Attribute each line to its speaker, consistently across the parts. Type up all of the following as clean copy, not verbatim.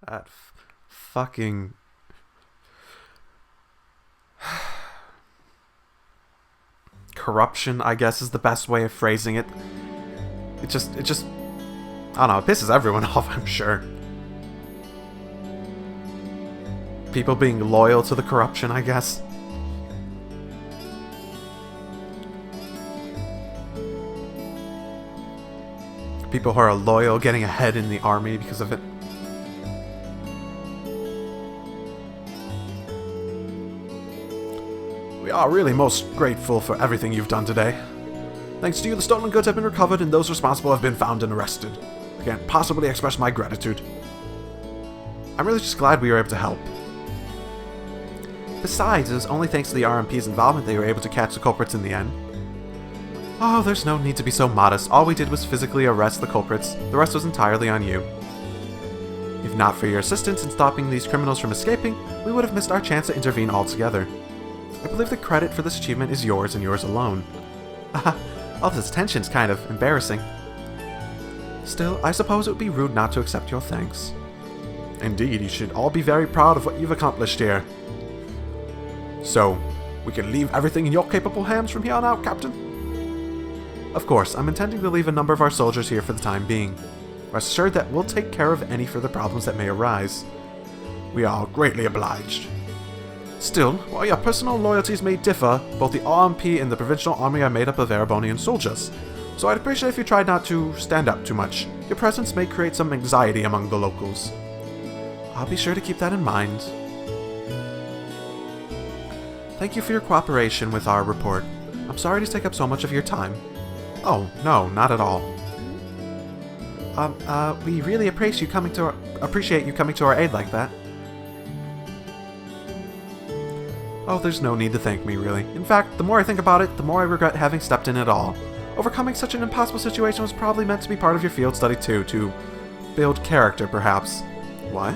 Speaker 1: That fucking... corruption, I guess, is the best way of phrasing it. It just... I don't know, it pisses everyone off, I'm sure. People being loyal to the corruption, I guess. People who are loyal getting ahead in the army because of it. We are really most grateful for everything you've done today. Thanks to you, the stolen goods have been recovered and those responsible have been found and arrested. I can't possibly express my gratitude. I'm really just glad we were able to help. Besides, it was only thanks to the RMP's involvement they were able to catch the culprits in the end. Oh, there's no need to be so modest. All we did was physically arrest the culprits. The rest was entirely on you. If not for your assistance in stopping these criminals from escaping, we would have missed our chance to intervene altogether. I believe the credit for this achievement is yours and yours alone. All this tension's kind of embarrassing. Still, I suppose it would be rude not to accept your thanks. Indeed, you should all be very proud of what you've accomplished here. So, we can leave everything in your capable hands from here on out, Captain? Of course, I'm intending to leave a number of our soldiers here for the time being. Rest assured that we'll take care of any further problems that may arise. We are greatly obliged. Still, while your personal loyalties may differ, both the RMP and the Provincial Army are made up of Erebonian soldiers, so I'd appreciate if you tried not to stand up too much. Your presence may create some anxiety among the locals. I'll be sure to keep that in mind. Thank you for your cooperation with our report. I'm sorry to take up so much of your time. Oh, no, not at all. We really appreciate you coming to our aid like that. Oh, there's no need to thank me, really. In fact, the more I think about it, the more I regret having stepped in at all. Overcoming such an impossible situation was probably meant to be part of your field study too, to build character, perhaps. What?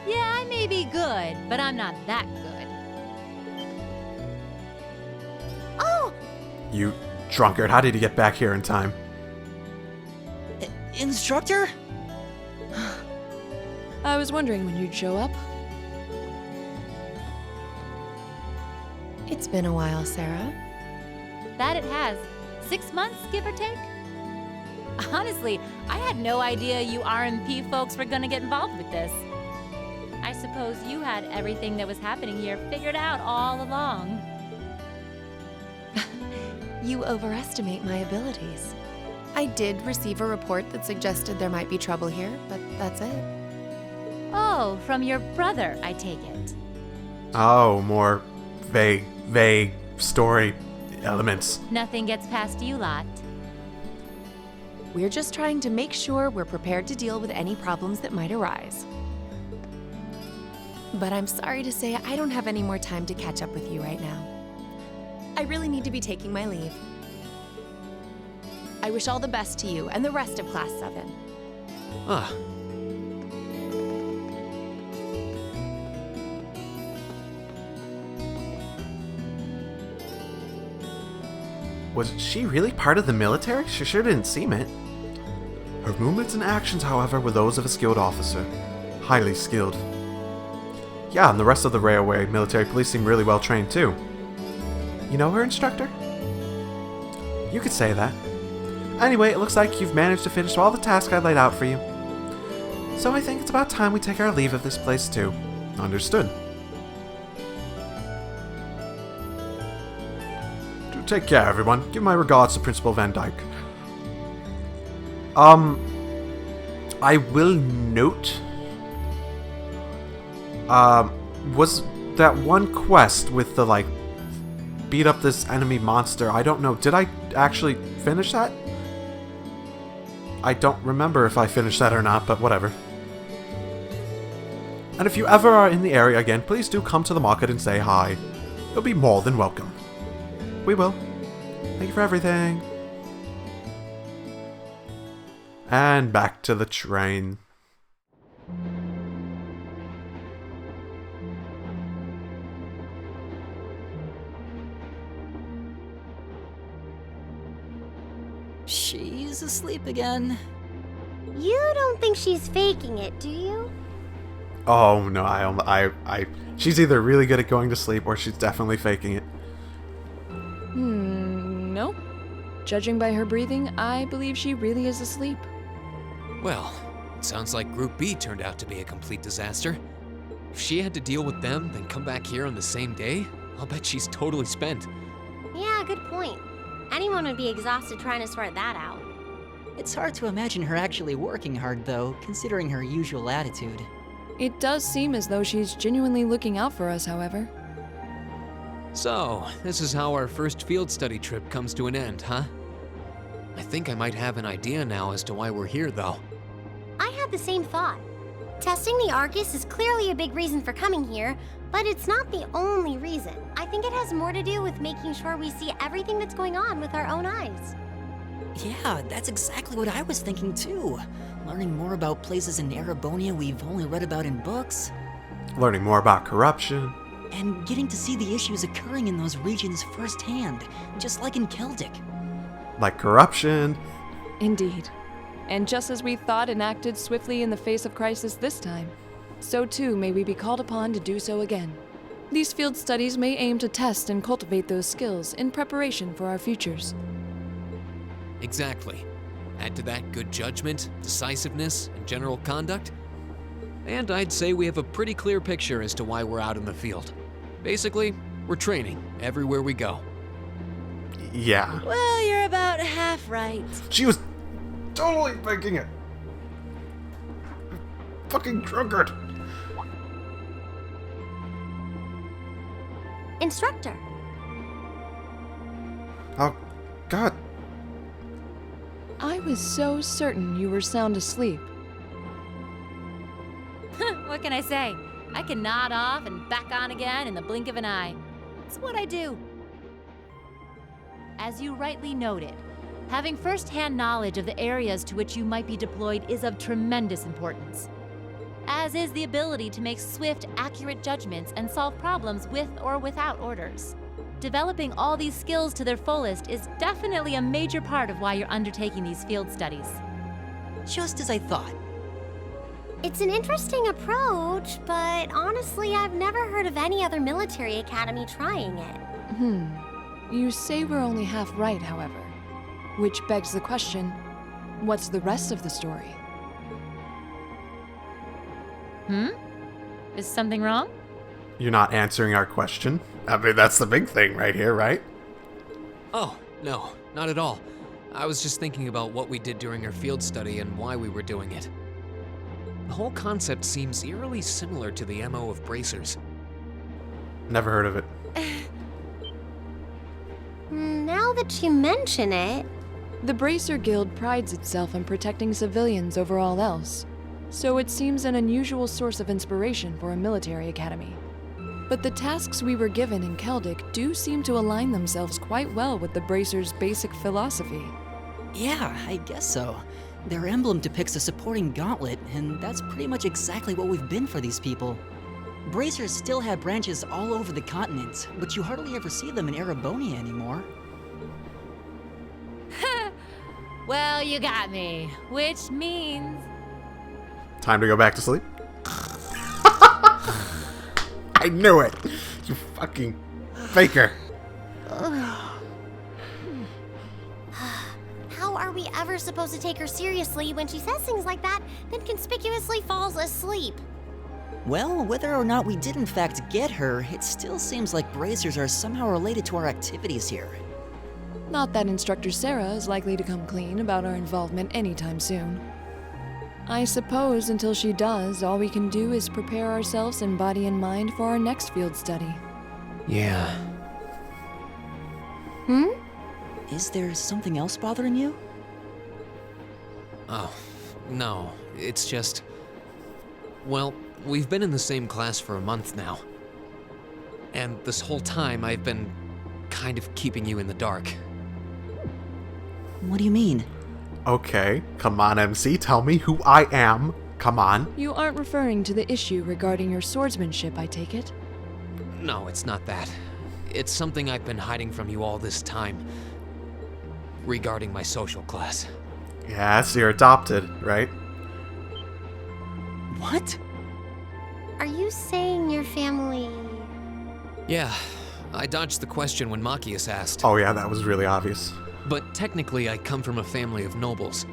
Speaker 2: Yeah, I may be good, but I'm not that good. Oh!
Speaker 1: You drunkard, how did you get back here in time?
Speaker 3: Instructor?
Speaker 4: I was wondering when you'd show up.
Speaker 5: It's been a while, Sarah.
Speaker 2: That it has. 6 months, give or take? Honestly, I had no idea you RMP folks were gonna get involved with this. I suppose you had everything that was happening here figured out all along.
Speaker 5: You overestimate my abilities. I did receive a report that suggested there might be trouble here, but that's it.
Speaker 2: Oh, from your brother, I take it.
Speaker 1: Oh, more vague story elements.
Speaker 2: Nothing gets past you lot.
Speaker 5: We're just trying to make sure we're prepared to deal with any problems that might arise. But I'm sorry to say I don't have any more time to catch up with you right now. I really need to be taking my leave. I wish all the best to you and the rest of Class 7.
Speaker 1: Ugh. Was she really part of the military? She sure didn't seem it. Her movements and actions, however, were those of a skilled officer. Highly skilled. Yeah, and the rest of the railway military police seem really well trained too. You know her, instructor? You could say that. Anyway, it looks like you've managed to finish all the tasks I laid out for you. So I think it's about time we take our leave of this place too. Understood. Do take care, everyone. Give my regards to Principal Van Dyke. I will note... was that one quest with the, like, beat up this enemy monster, I don't know, did I actually finish that? I don't remember if I finished that or not, but whatever. And if you ever are in the area again, please do come to the market and say hi. You'll be more than welcome. We will. Thank you for everything. And back to the train.
Speaker 3: She's asleep again.
Speaker 6: You don't think she's faking it, do you?
Speaker 1: Oh no, she's either really good at going to sleep or she's definitely faking it.
Speaker 4: No. Judging by her breathing, I believe she really is asleep.
Speaker 7: Well, it sounds like Group B turned out to be a complete disaster. If she had to deal with them, then come back here on the same day, I'll bet she's totally spent.
Speaker 6: Yeah, good point. Anyone would be exhausted trying to sort that out.
Speaker 3: It's hard to imagine her actually working hard, though, considering her usual attitude.
Speaker 4: It does seem as though she's genuinely looking out for us, however.
Speaker 7: So, this is how our first field study trip comes to an end, huh? I think I might have an idea now as to why we're here, though.
Speaker 6: I had the same thought. Testing the Argus is clearly a big reason for coming here, but it's not the only reason. I think it has more to do with making sure we see everything that's going on with our own eyes.
Speaker 3: Yeah, that's exactly what I was thinking too. Learning more about places in Erebonia we've only read about in books.
Speaker 1: Learning more about corruption.
Speaker 3: And getting to see the issues occurring in those regions firsthand, just like in Celtic.
Speaker 1: Like corruption.
Speaker 4: Indeed. And just as we thought and acted swiftly in the face of crisis this time, so too may we be called upon to do so again. These field studies may aim to test and cultivate those skills in preparation for our futures.
Speaker 7: Exactly. Add to that good judgment, decisiveness, and general conduct, and I'd say we have a pretty clear picture as to why we're out in the field. Basically, we're training everywhere we go.
Speaker 1: Yeah.
Speaker 2: Well, you're about half right.
Speaker 1: She was totally faking it. Fucking drunkard.
Speaker 6: Instructor.
Speaker 1: Oh, God.
Speaker 4: I was so certain you were sound asleep.
Speaker 2: What can I say? I can nod off and back on again in the blink of an eye. It's what I do. As you rightly noted, having first-hand knowledge of the areas to which you might be deployed is of tremendous importance, as is the ability to make swift, accurate judgments and solve problems with or without orders. Developing all these skills to their fullest is definitely a major part of why you're undertaking these field studies.
Speaker 3: Just as I thought.
Speaker 6: It's an interesting approach, but honestly, I've never heard of any other military academy trying it.
Speaker 4: You say we're only half right, however. Which begs the question, what's the rest of the story?
Speaker 2: Is something wrong?
Speaker 1: You're not answering our question. I mean, that's the big thing right here, right?
Speaker 7: Oh, no, not at all. I was just thinking about what we did during our field study and why we were doing it. The whole concept seems eerily similar to the MO of bracers.
Speaker 1: Never heard of it.
Speaker 6: Now that you mention it,
Speaker 4: The Bracer Guild prides itself on protecting civilians over all else, so it seems an unusual source of inspiration for a military academy. But the tasks we were given in Celtic do seem to align themselves quite well with the Bracer's basic philosophy.
Speaker 3: Yeah, I guess so. Their emblem depicts a supporting gauntlet, and that's pretty much exactly what we've been for these people. Bracers still have branches all over the continent, but you hardly ever see them in Erebonia anymore.
Speaker 2: Well, you got me. Which means...
Speaker 1: Time to go back to sleep? I knew it! You fucking faker.
Speaker 6: how are we ever supposed to take her seriously when she says things like that, then conspicuously falls asleep?
Speaker 3: Well, whether or not we did in fact get her, it still seems like bracers are somehow related to our activities here.
Speaker 4: Not that Instructor Sarah is likely to come clean about our involvement anytime soon. I suppose until she does, all we can do is prepare ourselves in body and mind for our next field study.
Speaker 7: Yeah.
Speaker 3: Is there something else bothering you?
Speaker 7: Oh, no. It's just... Well, we've been in the same class for a month now. And this whole time I've been kind of keeping you in the dark.
Speaker 3: What do you mean?
Speaker 1: Okay, come on, MC, tell me who I am. Come on.
Speaker 4: You aren't referring to the issue regarding your swordsmanship, I take it?
Speaker 7: No, it's not that. It's something I've been hiding from you all this time. regarding my social class.
Speaker 1: Yeah, so you're adopted, right?
Speaker 3: What?
Speaker 6: Are you saying your family...
Speaker 7: Yeah, I dodged the question when Machias asked.
Speaker 1: Oh yeah, that was really obvious.
Speaker 7: But technically, I come from a family of nobles.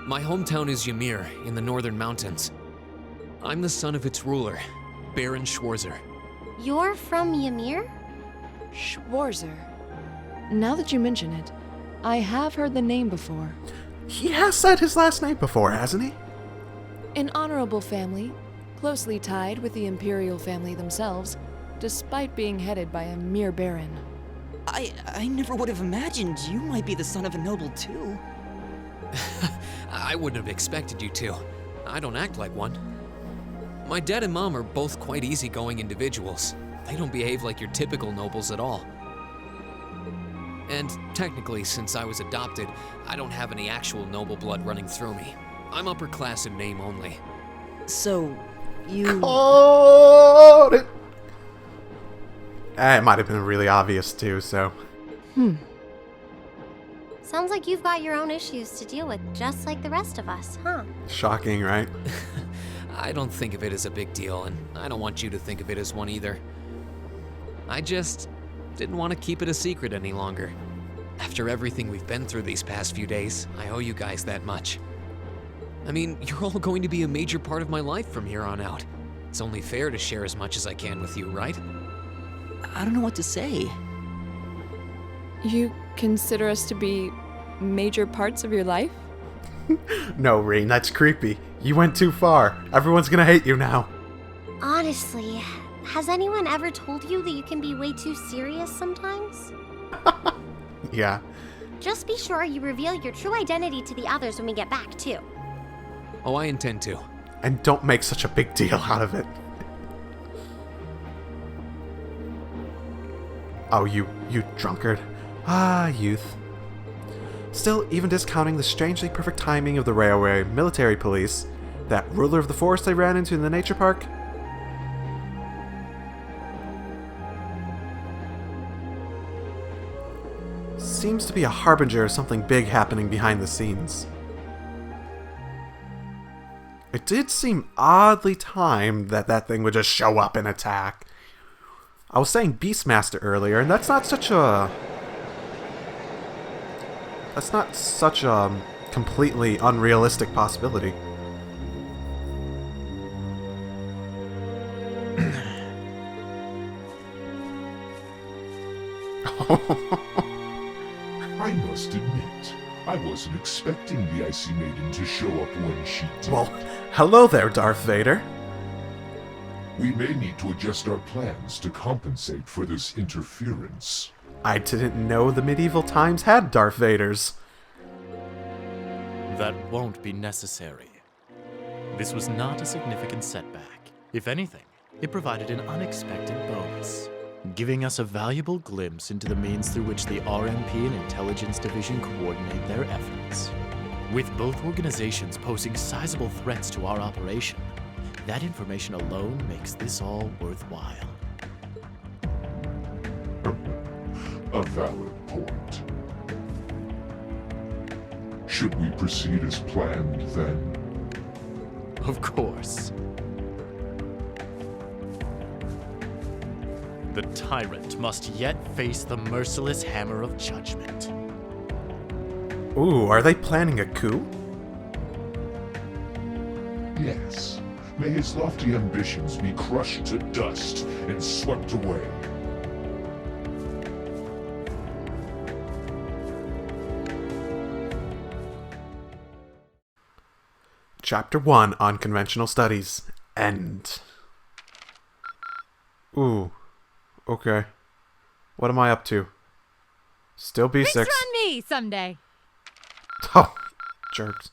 Speaker 7: My hometown is Ymir, in the northern mountains. I'm the son of its ruler, Baron Schwarzer.
Speaker 6: You're from Ymir?
Speaker 4: Schwarzer. Now that you mention it, I have heard the name before.
Speaker 1: He has said his last name before, hasn't he?
Speaker 4: An honorable family, closely tied with the imperial family themselves, despite being headed by a mere baron.
Speaker 3: I never would have imagined you might be the son of a noble too.
Speaker 7: I wouldn't have expected you to. I don't act like one. My dad and mom are both quite easygoing individuals. They don't behave like your typical nobles at all. And technically, since I was adopted, I don't have any actual noble blood running through me. I'm upper class in name only.
Speaker 3: So, you...
Speaker 1: Oh! It might have been really obvious too, so...
Speaker 6: Sounds like you've got your own issues to deal with, just like the rest of us, huh?
Speaker 1: Shocking, right?
Speaker 7: I don't think of it as a big deal, and I don't want you to think of it as one either. I just didn't want to keep it a secret any longer. After everything we've been through these past few days, I owe you guys that much. I mean, you're all going to be a major part of my life from here on out. It's only fair to share as much as I can with you, right?
Speaker 3: I don't know what to say.
Speaker 4: You consider us to be major parts of your life?
Speaker 1: No, Rain, that's creepy. You went too far. Everyone's gonna hate you now.
Speaker 6: Honestly, has anyone ever told you that you can be way too serious sometimes?
Speaker 1: Yeah.
Speaker 6: Just be sure you reveal your true identity to the others when we get back, too.
Speaker 7: Oh, I intend to.
Speaker 1: And don't make such a big deal out of it. Oh, you drunkard. Ah, youth. Still, even discounting the strangely perfect timing of the railway military police, that ruler of the forest I ran into in the nature park, seems to be a harbinger of something big happening behind the scenes. It did seem oddly timed that that thing would just show up and attack. I was saying Beastmaster earlier, and that's not such a completely unrealistic possibility.
Speaker 8: I must admit, I wasn't expecting the Icy Maiden to show up when she did.
Speaker 1: Well, hello there, Darth Vader.
Speaker 8: We may need to adjust our plans to compensate for this interference.
Speaker 1: I didn't know the medieval times had Darth Vaders.
Speaker 9: That won't be necessary. This was not a significant setback. If anything, it provided an unexpected bonus, giving us a valuable glimpse into the means through which the RMP and Intelligence Division coordinate their efforts. With both organizations posing sizable threats to our operation, that information alone makes this all worthwhile.
Speaker 8: A valid point. Should we proceed as planned, then?
Speaker 9: Of course. The tyrant must yet face the merciless hammer of judgment.
Speaker 1: Ooh, are they planning a coup?
Speaker 8: Yes. May his lofty ambitions be crushed to dust and swept away.
Speaker 1: Chapter 1, Unconventional Studies. End. Ooh. Okay. What am I up to? Still B6.
Speaker 2: Drinks are on me someday.
Speaker 1: Oh, jerks.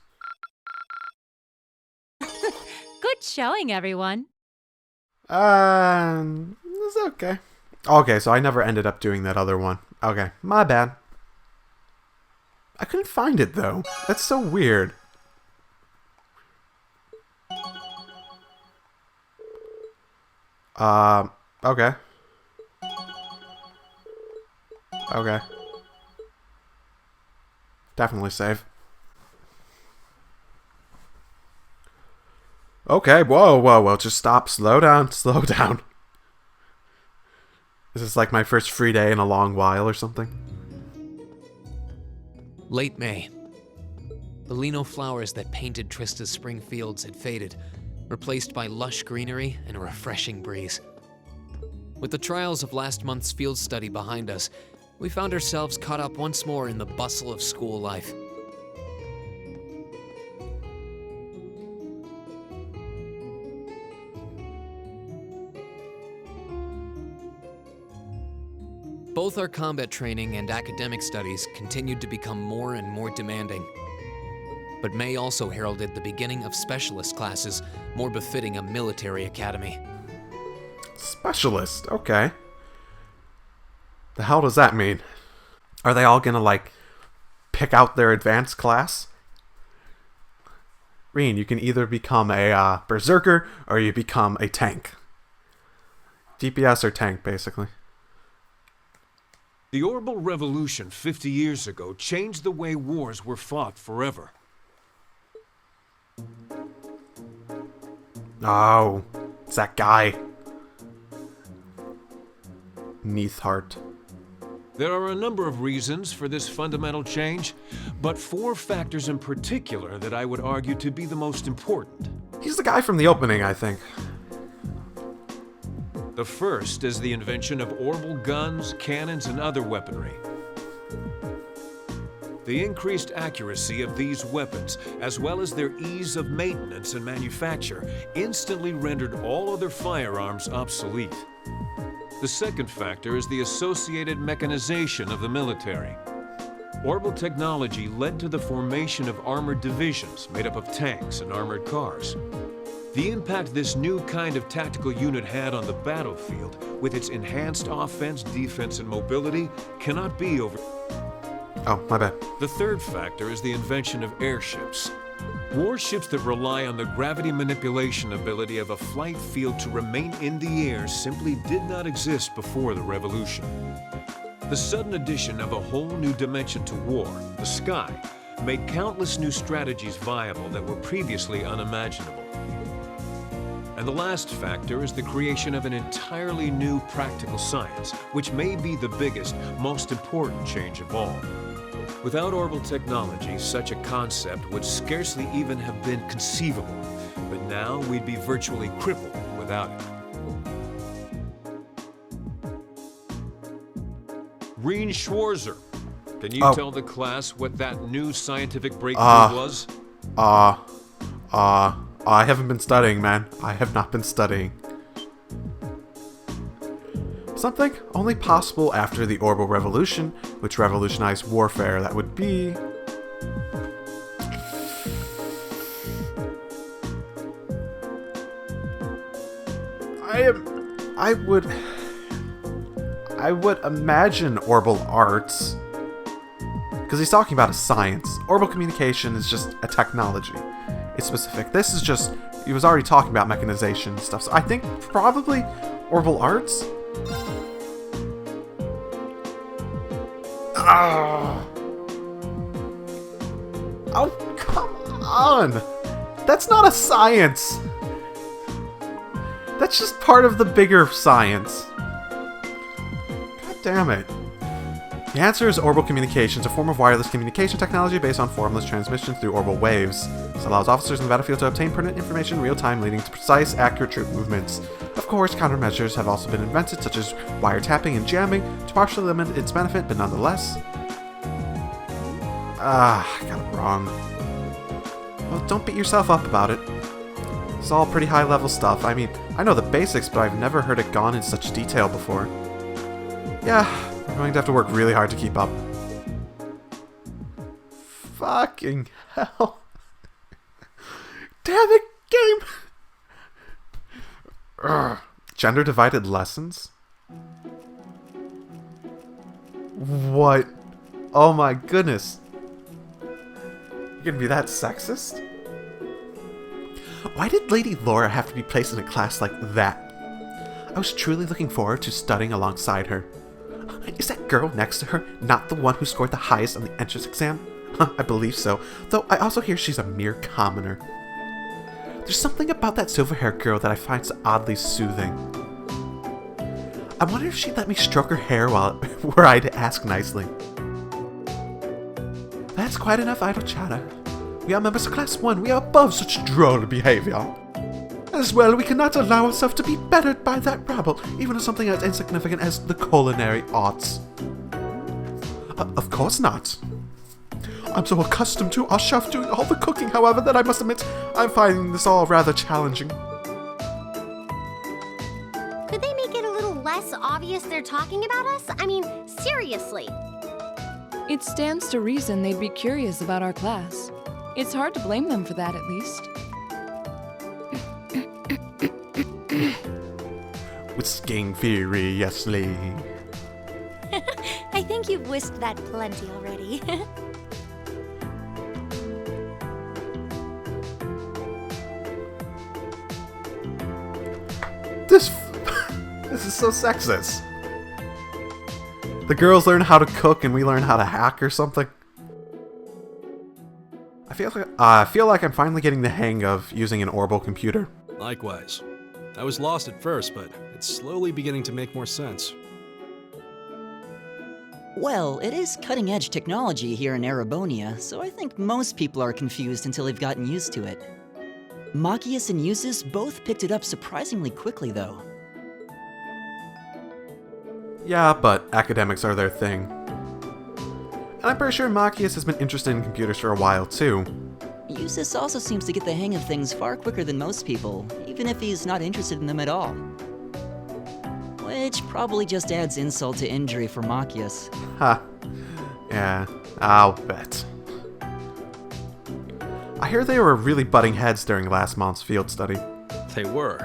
Speaker 2: Good showing, everyone.
Speaker 1: It's okay. Okay, so I never ended up doing that other one. Okay, my bad. I couldn't find it, though. That's so weird. Okay. Okay. Definitely save. Okay, whoa. Just stop. Slow down. This is like my first free day in a long while or something.
Speaker 7: Late May. The lino flowers that painted Trista's spring fields had faded, replaced by lush greenery and a refreshing breeze. With the trials of last month's field study behind us, we found ourselves caught up once more in the bustle of school life. Both our combat training and academic studies continued to become more and more demanding. But May also heralded the beginning of specialist classes, more befitting a military academy.
Speaker 1: Specialist, okay. The hell does that mean? Are they all gonna, like, pick out their advanced class? Reen, you can either become a berserker or you become a tank. DPS or tank, basically.
Speaker 10: The Orbital Revolution 50 years ago changed the way wars were fought forever.
Speaker 1: Oh, it's that guy. Neathheart.
Speaker 10: There are a number of reasons for this fundamental change, but 4 factors in particular that I would argue to be the most important.
Speaker 1: He's the guy from the opening, I think.
Speaker 10: The first is the invention of orbital guns, cannons, and other weaponry. The increased accuracy of these weapons, as well as their ease of maintenance and manufacture, instantly rendered all other firearms obsolete. The second factor is the associated mechanization of the military. Orbital technology led to the formation of armored divisions made up of tanks and armored cars. The impact this new kind of tactical unit had on the battlefield, with its enhanced offense, defense, and mobility, cannot be over.
Speaker 1: Oh, my bad.
Speaker 10: The third factor is the invention of airships. Warships that rely on the gravity manipulation ability of a flight field to remain in the air simply did not exist before the revolution. The sudden addition of a whole new dimension to war, the sky, made countless new strategies viable that were previously unimaginable. And the last factor is the creation of an entirely new practical science, which may be the biggest, most important change of all. Without orbital technology, such a concept would scarcely even have been conceivable, but now we'd be virtually crippled without it. Reen Schwarzer, can you tell the class what that new scientific breakthrough was?
Speaker 1: I haven't been studying, man. I have not been studying. Something only possible after the Orbital Revolution, which revolutionized warfare. That would be... I would imagine orbital arts. Because he's talking about a science. Orbital communication is just a technology. It's specific. This is just... He was already talking about mechanization and stuff. So I think probably orbital arts. Oh, come on! That's not a science! That's just part of the bigger science. God damn it. The answer is orbital communications, a form of wireless communication technology based on formless transmission through orbital waves. This allows officers in the battlefield to obtain pertinent information in real time, leading to precise, accurate troop movements. Of course, countermeasures have also been invented, such as wiretapping and jamming, to partially limit its benefit, but nonetheless... I got it wrong. Well, don't beat yourself up about it. It's all pretty high-level stuff. I mean, I know the basics, but I've never heard it gone in such detail before. Yeah, we're going to have to work really hard to keep up. Fucking hell. Damn it, game! Gender-divided lessons? What? Oh my goodness. You're gonna be that sexist? Why did Lady Laura have to be placed in a class like that? I was truly looking forward to studying alongside her. Is that girl next to her not the one who scored the highest on the entrance exam? I believe so, though I also hear she's a mere commoner. There's something about that silver-haired girl that I find so oddly soothing. I wonder if she'd let me stroke her hair were I to ask nicely. That's quite enough idle chatter. We are members of Class 1, we are above such droll behavior. As well, we cannot allow ourselves to be bettered by that rabble, even of something as insignificant as the culinary arts. Of course not. I'm so accustomed to our chef doing all the cooking, however, that I must admit I'm finding this all rather challenging.
Speaker 6: Could they make it a little less obvious they're talking about us? I mean, seriously.
Speaker 4: It stands to reason they'd be curious about our class. It's hard to blame them for that, at least.
Speaker 1: Whisking furiously.
Speaker 11: I think you've whisked that plenty already.
Speaker 1: This is so sexist. The girls learn how to cook and we learn how to hack or something. I feel like I'm finally getting the hang of using an orbital computer.
Speaker 12: Likewise. I was lost at first, but it's slowly beginning to make more sense.
Speaker 3: Well, it is cutting-edge technology here in Erebonia, so I think most people are confused until they've gotten used to it. Machias and Usus both picked it up surprisingly quickly, though.
Speaker 1: Yeah, but academics are their thing. And I'm pretty sure Machias has been interested in computers for a while, too.
Speaker 3: Usus also seems to get the hang of things far quicker than most people, even if he's not interested in them at all. Which probably just adds insult to injury for Machias.
Speaker 1: Ha. Yeah, I'll bet. I hear they were really butting heads during last month's field study.
Speaker 12: They were.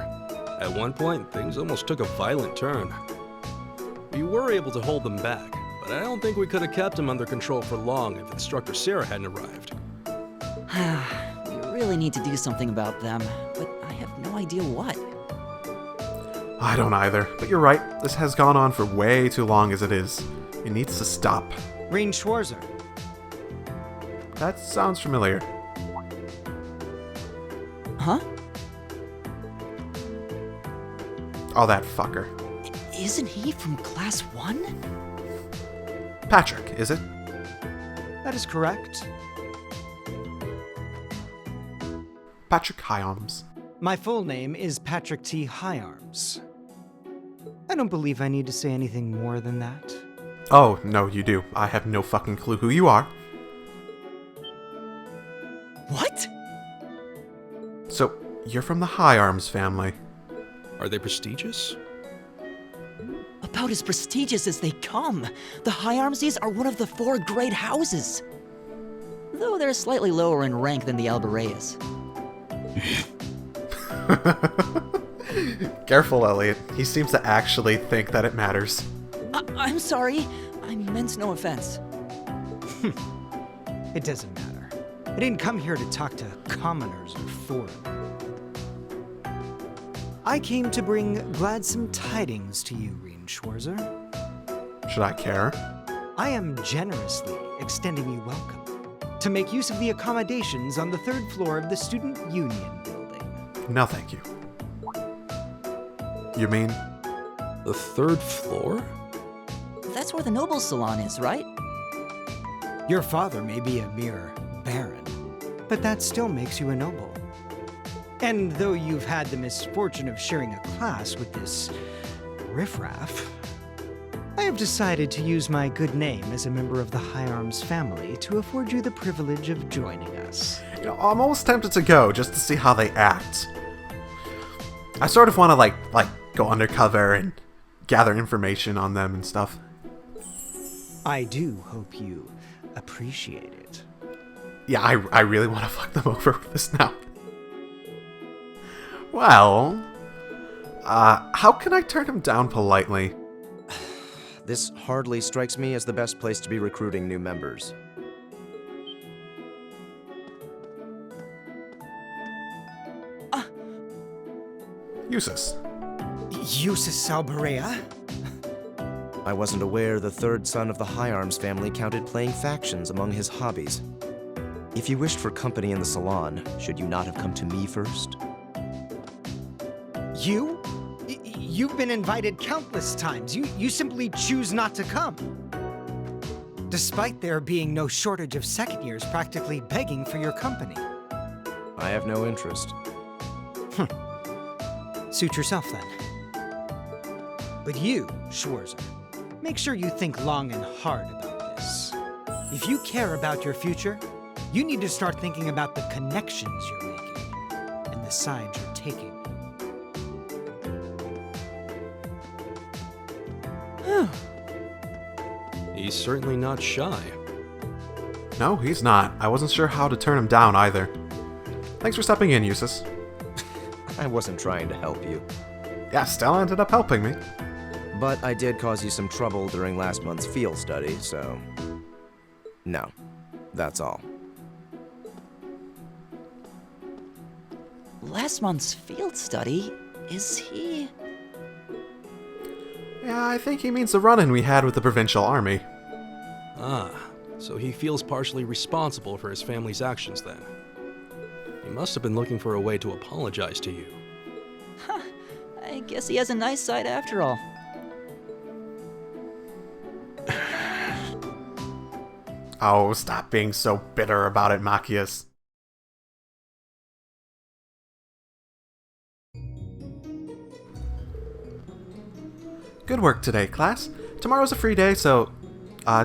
Speaker 12: At one point, things almost took a violent turn. We were able to hold them back, but I don't think we could have kept them under control for long if Instructor Sarah hadn't arrived.
Speaker 3: We really need to do something about them, but I have no idea what.
Speaker 1: I don't either, but you're right. This has gone on for way too long as it is. It needs to stop.
Speaker 13: Rein Schwarzer.
Speaker 1: That sounds familiar.
Speaker 3: Huh?
Speaker 1: Oh, that fucker.
Speaker 3: Isn't he from Class 1?
Speaker 1: Patrick, is it?
Speaker 13: That is correct.
Speaker 1: Patrick Hyarms.
Speaker 13: My full name is Patrick T. Hyarms. I don't believe I need to say anything more than that.
Speaker 1: Oh, no, you do. I have no fucking clue who you are.
Speaker 3: What?
Speaker 1: So, you're from the Hyarms family.
Speaker 12: Are they prestigious?
Speaker 3: About as prestigious as they come. The Hyarmses are one of the 4 great houses. Though they're slightly lower in rank than the Albareas.
Speaker 1: Careful, Elliot. He seems to actually think that it matters.
Speaker 3: I'm sorry. I meant no offense.
Speaker 13: It doesn't matter. I didn't come here to talk to commoners or foreigners. I came to bring gladsome tidings to you, Rein Schwarzer.
Speaker 1: Should I care?
Speaker 13: I am generously extending you welcome to make use of the accommodations on the 3rd floor of the Student Union building.
Speaker 1: No, thank you. You mean?
Speaker 12: The 3rd floor?
Speaker 3: That's where the Noble's Salon is, right?
Speaker 13: Your father may be a mere baron, but that still makes you a noble. And though you've had the misfortune of sharing a class with this riffraff, I have decided to use my good name as a member of the Hyarms family to afford you the privilege of joining us.
Speaker 1: You know, I'm almost tempted to go just to see how they act. I sort of want to like go undercover and gather information on them and stuff.
Speaker 13: I do hope you appreciate it.
Speaker 1: Yeah, I really want to fuck them over with this now. Well, how can I turn him down politely?
Speaker 14: This hardly strikes me as the best place to be recruiting new members.
Speaker 1: Usus.
Speaker 13: Usus Albarea?
Speaker 14: I wasn't aware the 3rd son of the Hyarms family counted playing factions among his hobbies. If you wished for company in the salon, should you not have come to me first?
Speaker 13: You? You've been invited countless times. You simply choose not to come. Despite there being no shortage of second years practically begging for your company.
Speaker 14: I have no interest.
Speaker 13: Suit yourself then. But you, Schwarzer, make sure you think long and hard about this. If you care about your future, you need to start thinking about the connections you're making and the sides you're taking.
Speaker 12: He's certainly not shy.
Speaker 1: No, he's not. I wasn't sure how to turn him down either. Thanks for stepping in, Eustace.
Speaker 14: I wasn't trying to help you.
Speaker 1: Yeah, still ended up helping me.
Speaker 14: But I did cause you some trouble during last month's field study, so... No, that's all.
Speaker 3: Last month's field study? Is he...
Speaker 1: Yeah, I think he means the run-in we had with the provincial army.
Speaker 12: Ah, so he feels partially responsible for his family's actions then. He must have been looking for a way to apologize to you.
Speaker 3: Huh, I guess he has a nice side after all.
Speaker 1: Oh, stop being so bitter about it, Machias. Good work today, class. Tomorrow's a free day, so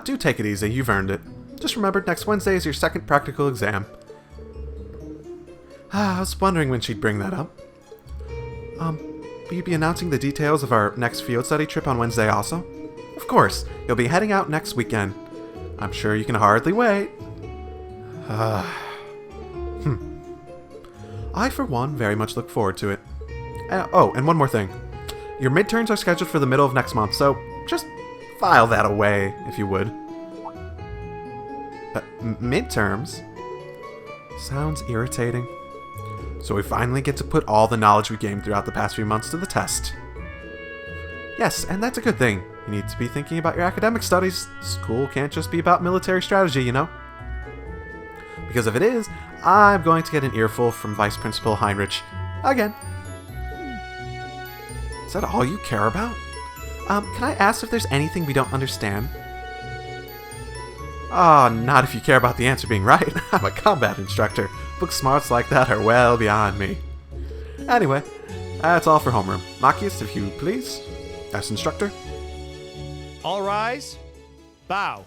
Speaker 1: do take it easy. You've earned it. Just remember, next Wednesday is your second practical exam. I was wondering when she'd bring that up. Will you be announcing the details of our next field study trip on Wednesday also? Of course, you'll be heading out next weekend. I'm sure you can hardly wait. I, for one, very much look forward to it. Oh, and one more thing. Your midterms are scheduled for the middle of next month, so just file that away, if you would. Midterms? Sounds irritating. So we finally get to put all the knowledge we gained throughout the past few months to the test. Yes, and that's a good thing. You need to be thinking about your academic studies. School can't just be about military strategy, you know? Because if it is, I'm going to get an earful from Vice Principal Heinrich. Again. Is that all you care about? Can I ask if there's anything we don't understand? Not if you care about the answer being right. I'm a combat instructor. Book smarts like that are well beyond me. Anyway, that's all for homeroom. Machias, if you please. As instructor.
Speaker 15: All rise. Bow.